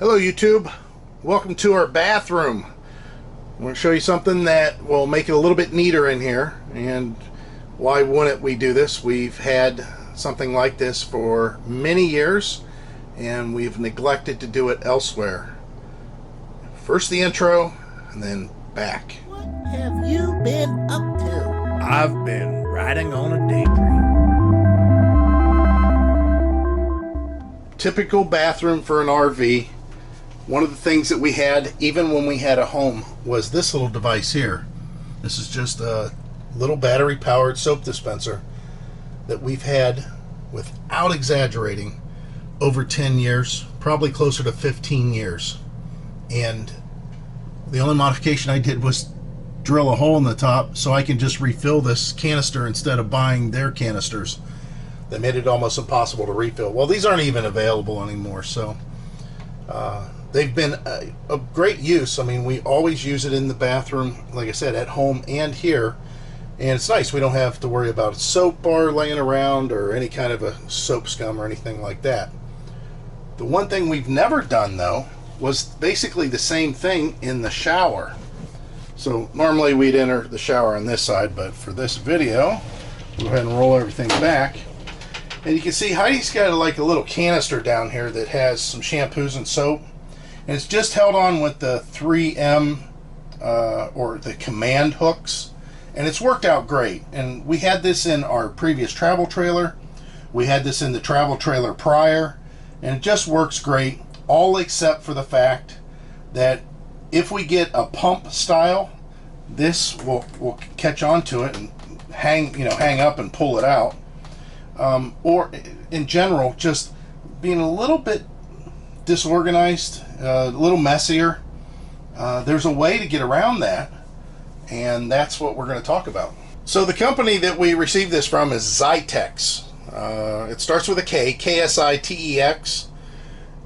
Hello YouTube, welcome to our bathroom. I'm going to show you something that will make it a little bit neater in here. And why wouldn't we do this? We've had something like this for many years and we've neglected to do it elsewhere. First the intro and then back. What have you been up to? I've been riding on a daydream. Typical bathroom for an RV. One of the things that we had, even when we had a home, was this little device here. This is just a little battery-powered soap dispenser that we've had, without exaggerating, over 10 years, probably closer to 15 years. And the only modification I did was drill a hole in the top so I can just refill this canister instead of buying their canisters. That made it almost impossible to refill. Well, these aren't even available anymore, so they've been a great use. I mean, we always use it in the bathroom, like I said, at home and here. And it's nice. We don't have to worry about a soap bar laying around or any kind of a soap scum or anything like that. The one thing we've never done, though, was basically the same thing in the shower. So normally we'd enter the shower on this side, but for this video, we'll go ahead and roll everything back. And you can see Heidi's got like a little canister down here that has some shampoos and soap. And it's just held on with the 3M or the command hooks. And it's worked out great. And we had this in our previous travel trailer. We had this in the travel trailer prior. And it just works great, all except for the fact that if we get a pump style, this will catch onto it and hang up and pull it out. Or in general, just being a little bit disorganized, a little messier. There's a way to get around that, and that's what we're going to talk about. So the company that we received this from is KSITEX. It starts with a K, KSITEX,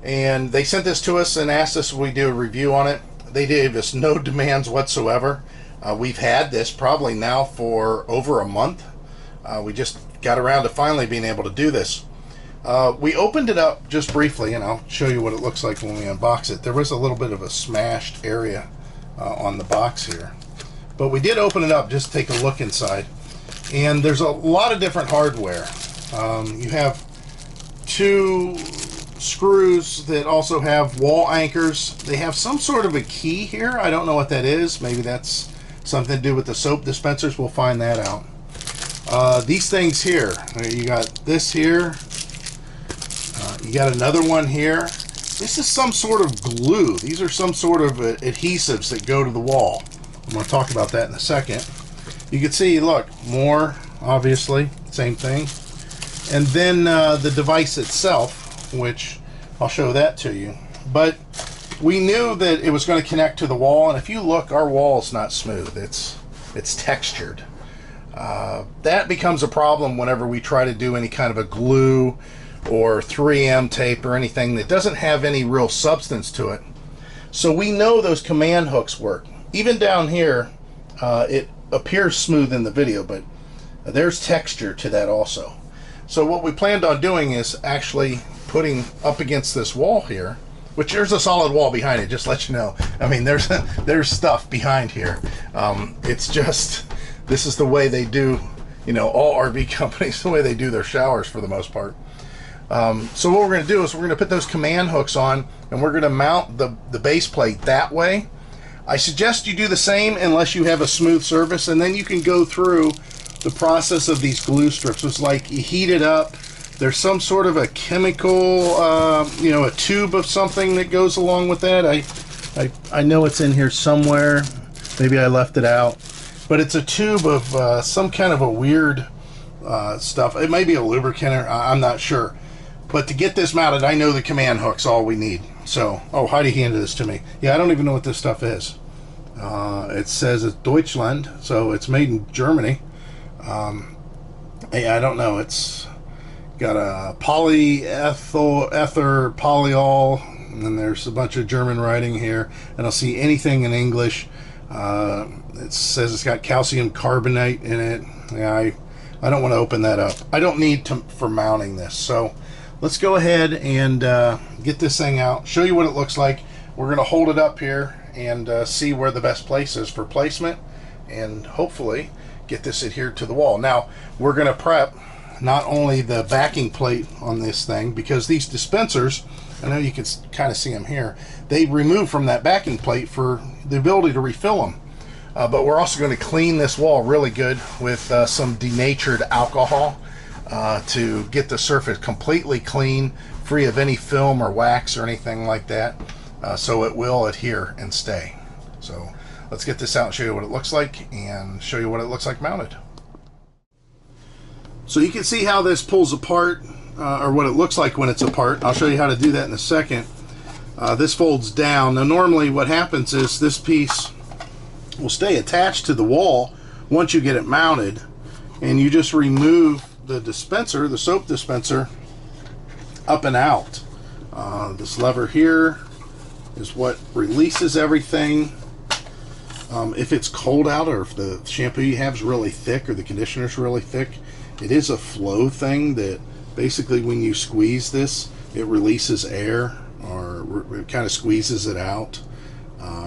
and they sent this to us and asked us if we do a review on it. They gave us no demands whatsoever. We've had this probably now for over a month. We just got around to finally being able to do this. We opened it up just briefly, and I'll show you what it looks like when we unbox it. There was a little bit of a smashed area on the box here, but we did open it up just to take a look inside. And there's a lot of different hardware. You have two screws that also have wall anchors. They have some sort of a key here. I don't know what that is. Maybe that's something to do with the soap dispensers. We'll find that out. These things here, you got this here, you got another one here. This is some sort of glue. These are some sort of adhesives that go to the wall. I'm going to talk about that in a second. You can see, look, more, obviously, same thing. And then the device itself, which I'll show that to you. But we knew that it was going to connect to the wall, and if you look, our wall is not smooth. It's textured. That becomes a problem whenever we try to do any kind of a glue or 3M tape or anything that doesn't have any real substance to it. So we know those command hooks work. Even down here, it appears smooth in the video, but there's texture to that also. So what we planned on doing is actually putting up against this wall here, which there's a solid wall behind it, just to let you know. I mean, there's stuff behind here. It's just, this is the way they do, all RV companies, the way they do their showers for the most part. So what we're going to do is we're going to put those command hooks on, and we're going to mount the base plate that way. I suggest you do the same unless you have a smooth surface, and then you can go through the process of these glue strips. It's like you heat it up. There's some sort of a chemical, a tube of something that goes along with that. I know it's in here somewhere. Maybe I left it out. But it's a tube of some kind of a weird stuff. It may be a lubricant, or I'm not sure. But to get this mounted, I know the command hook's all we need. So, oh, Heidi handed this to me. Yeah, I don't even know what this stuff is. It says it's Deutschland, so it's made in Germany. Yeah, I don't know. It's got a polyether polyol, and then there's a bunch of German writing here. I don't see anything in English. It says it's got calcium carbonate in it. Yeah, I don't want to open that up. I don't need to for mounting this. So let's go ahead and get this thing out, show you what it looks like. We're going to hold it up here and see where the best place is for placement, and hopefully get this adhered to the wall. Now we're going to prep not only the backing plate on this thing, because these dispensers, I know you can kind of see them here, they remove from that backing plate for the ability to refill them. But we're also going to clean this wall really good with some denatured alcohol to get the surface completely clean, free of any film or wax or anything like that, so it will adhere and stay. So let's get this out and show you what it looks like, and show you what it looks like mounted. So you can see how this pulls apart, or what it looks like when it's apart. I'll show you how to do that in a second. This folds down. Now normally what happens is this piece will stay attached to the wall once you get it mounted, and you just remove the dispenser, the soap dispenser, up and out. This lever here is what releases everything. If it's cold out, or if the shampoo you have is really thick, or the conditioner's really thick, it is a flow thing that basically when you squeeze this, it releases air, or it kind of squeezes it out.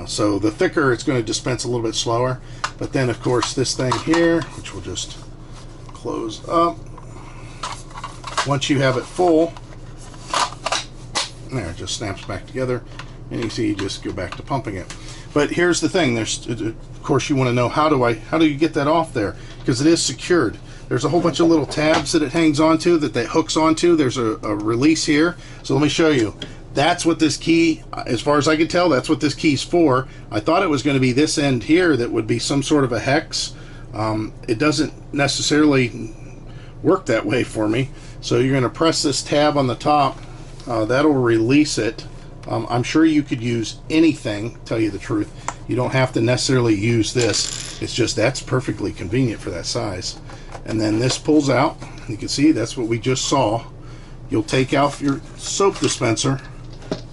So the thicker, it's going to dispense a little bit slower. But then of course this thing here, which will just close up, once you have it full, there, it just snaps back together, and you see you just go back to pumping it. But here's the thing, there's, of course you want to know, how do you get that off there, because it is secured. There's a whole bunch of little tabs that it hangs onto, that hooks onto. There's a release here. So let me show you. That's what this key, as far as I can tell, that's what this key's for. I thought it was going to be this end here that would be some sort of a hex. It doesn't necessarily work that way for me. So you're going to press this tab on the top. That'll release it. I'm sure you could use anything, tell you the truth. You don't have to necessarily use this. It's just that's perfectly convenient for that size. And then this pulls out. You can see that's what we just saw. You'll take out your soap dispenser.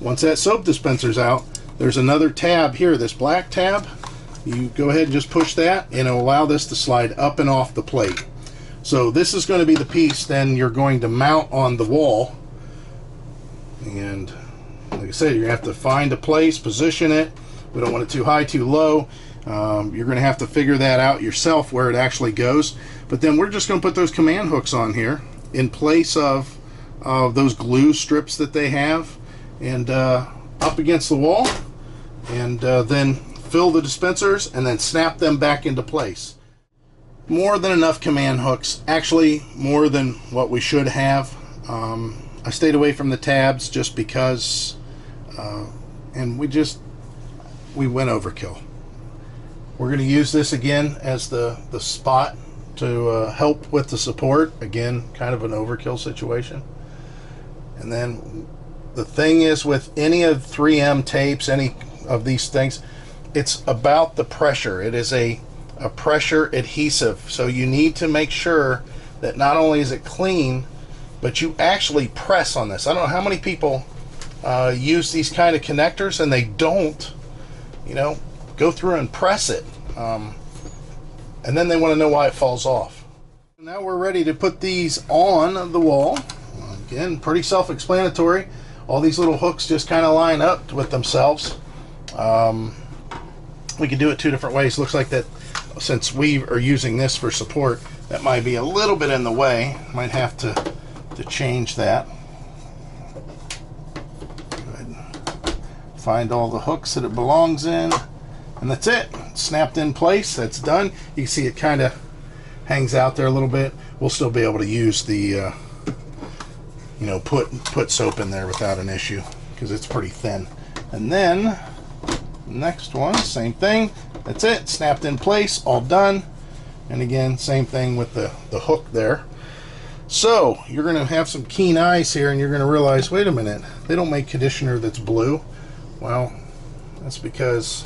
Once that soap dispenser's out, there's another tab here, this black tab. You go ahead and just push that, and it'll allow this to slide up and off the plate. So this is going to be the piece then you're going to mount on the wall. And like I said, you're going to have to find a place, position it. We don't want it too high, too low. You're going to have to figure that out yourself where it actually goes. But then we're just going to put those command hooks on here in place of those glue strips that they have, and up against the wall, and then fill the dispensers and then snap them back into place. More than enough command hooks, actually more than what we should have. I stayed away from the tabs just because, and we went overkill. We're going to use this again as the spot to help with the support. Again, kind of an overkill situation. And then the thing is, with any of 3M tapes, any of these things, it's about the pressure. It is a pressure adhesive. So you need to make sure that not only is it clean, but you actually press on this. I don't know how many people use these kind of connectors and they don't, go through and press it. And then they want to know why it falls off. Now we're ready to put these on the wall. Again, pretty self-explanatory. All these little hooks just kind of line up with themselves. We can do it two different ways. Looks like that, since we are using this for support, that might be a little bit in the way. Might have to change that. Go ahead and find all the hooks that it belongs in, and that's it. Snapped in place. That's done. You can see it kind of hangs out there a little bit. We'll still be able to use the put soap in there without an issue, because it's pretty thin. And then next one, same thing. That's it. Snapped in place. All done. And again, same thing with the hook there. So you're going to have some keen eyes here, and you're going to realize, wait a minute, they don't make conditioner that's blue. Well, that's because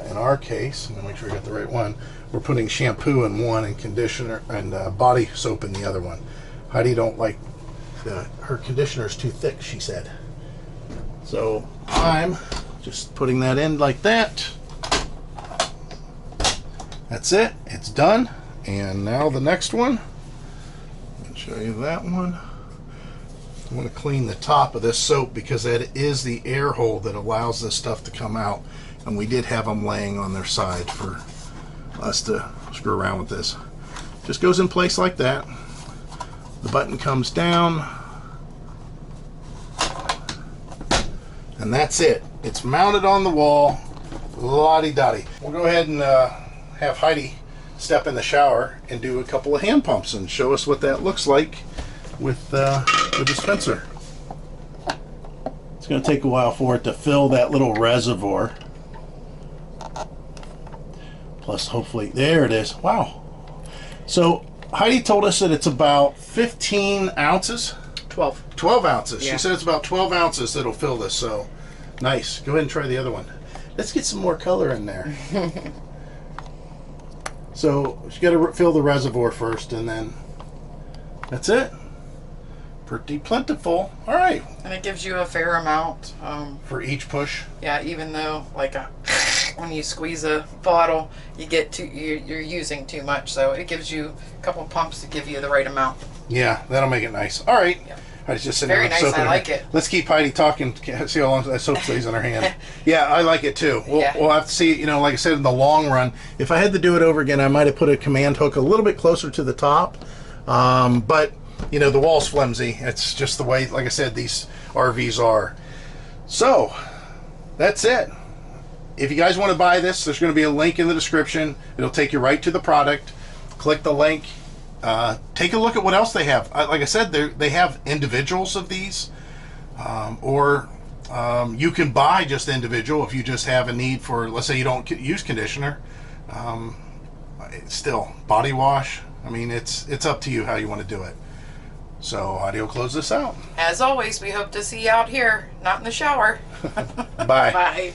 in our case, let me make sure I got the right one, we're putting shampoo in one and conditioner and body soap in the other one. Heidi don't like her conditioner's too thick, she said. So I'm just putting that in like that. That's it. It's done. And now the next one. I'll show you that one. I'm going to clean the top of this soap because that is the air hole that allows this stuff to come out. And we did have them laying on their side for us to screw around with this. Just goes in place like that. The button comes down. And that's it. It's mounted on the wall. La-di-da-di. We'll go ahead and have Heidi step in the shower and do a couple of hand pumps and show us what that looks like with the dispenser. It's going to take a while for it to fill that little reservoir. Plus, hopefully, there it is. Wow. So, Heidi told us that it's about 15 ounces. 12. 12 ounces. Yeah. She said it's about 12 ounces that'll fill this, so nice. Go ahead and try the other one. Let's get some more color in there. So, you got to fill the reservoir first, and then that's it. Pretty plentiful. All right. And it gives you a fair amount. For each push. Yeah, even though when you squeeze a bottle, you're using too much, so it gives you a couple pumps to give you the right amount. Yeah, that'll make it nice. All right. Yeah. Heidi's just sitting Very there with nice. soap in I her like hand. it. Let's keep Heidi talking. See how long that soap stays in her hand. Yeah, I like it too. We'll have to see. You know, like I said, in the long run, if I had to do it over again, I might have put a command hook a little bit closer to the top. But you know, the wall's flimsy. It's just the way, like I said, these RVs are. So that's it. If you guys want to buy this, there's going to be a link in the description. It'll take you right to the product. Click the link. Take a look at what else they have. Like I said, they have individuals of these, or you can buy just individual if you just have a need for, let's say you don't use conditioner. Still, body wash. I mean, it's up to you how you want to do it. So, Heidi will close this out. As always, we hope to see you out here, not in the shower. Bye. Bye.